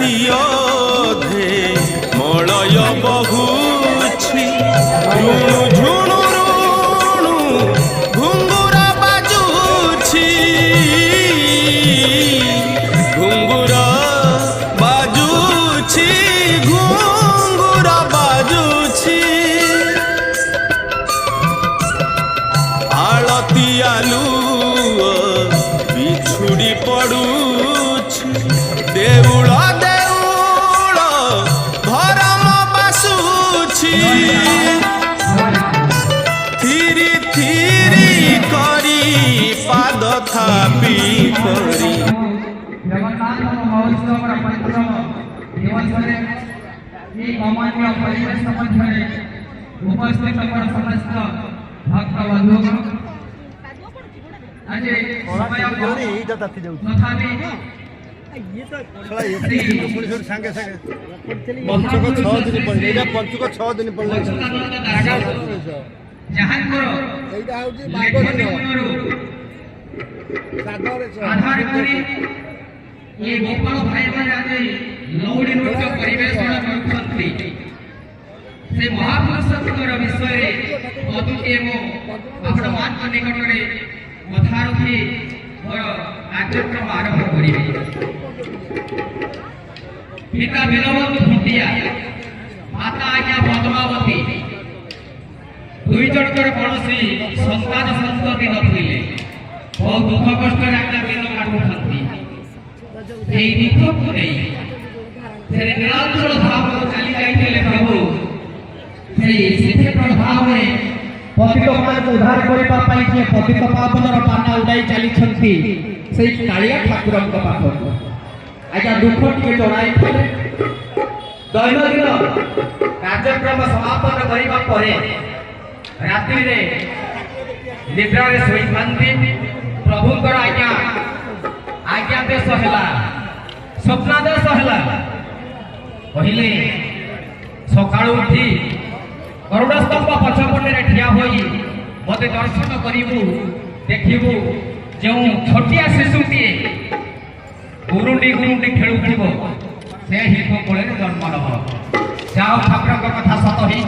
ରାତି ଅଧେ ମଳୟ ବହୁଛି ରୁଣୁ ଝୁଣୁ ରୁଣୁ ଘୁଙ୍ଗୁର ବାଜୁଛି ଘୁଙ୍ଗୁର ବାଜୁଛି ଘୁଙ୍ଗୁର ବାଜୁଛି ଆଳତି ଆଲୁଅ ବିଛୁଡ଼ି ପଡୁଛି ଦେଉଳ ଦେଉଳ ଧରମ ବାସୁଛି ଥିରି ଥିରି କରି ପାଦ ଥାପି କରି जगन्नाथ महोत्सव पंचम दिवस परिवेश मध्य उपस्थित समस्त भक्त बंधु आज समय तथापि पंचुक 6 दिन पड़े आधार करी ये गोपाल भाई माने आज लौड़ी नृत्य परिवेषण करछंती से महापुरुषଙ୍କର ବିଷୟରେ ଅଦ୍ଭୁତ ଆପଣ ମାନଙ୍କ ନିକଟରେ କଥା ରଖି ମୋର କାର୍ଯ୍ୟକ୍ରମ ଆରମ୍ଭ କରିବି। ପିତା ବୀରବନ୍ଧୁ ଭୁଟିଆ ମାତା ଆଜ୍ଞା ପଦ୍ମାବତୀ ଦୁଇ ଜଣଙ୍କର କୌଣସି ସନ୍ତାନ ସନ୍ତତି ନଥିଲେ ବହୁତ ଦୁଃଖ କଷ୍ଟରେ ଆଜ୍ଞା ବିଲ କାଟୁଛନ୍ତି এই নিত্যକୁ ନେଇ ସେ ନିରନ୍ତର ଧାମକୁ ଚାଲି ଯାଇଥିଲେ ପ୍ରଭୁ সেই ସିଦ୍ଧି ପ୍ରଭାବରେ ପତିତ ମାନଙ୍କୁ ଉଦ୍ଧାର କରିବା ପାଇଁ ଯେ ପତିତ ପାବନର ପାନା ଉଡ଼ାଇ ଚାଲିଛନ୍ତି ସେଇ କାଳିଆ ଠାକୁରଙ୍କ ପାଖକୁ ଆଜ୍ଞା ଦୁଃଖ ଟିକେ ଜଣାଇଥିଲେ। ଦୈନନ୍ଦିନ କାର୍ଯ୍ୟକ୍ରମ ସମାପନ କରିବା ପରେ ରାତ୍ରିରେ ନିଦ୍ରାରେ ଶୋଇଥାନ୍ତି ପ୍ରଭୁଙ୍କର आज्ञादेश है स्वप्नादेश है कहले सका उठी गरुड़ स्तंभ पछपटे ठिया हो मत दर्शन करू देखू जो छोटिया शिशुटी गुरुंडी गुरुंडी खेलुव से ही तो कोले जन्म नब जाओ ठाकुर कथा सत ही।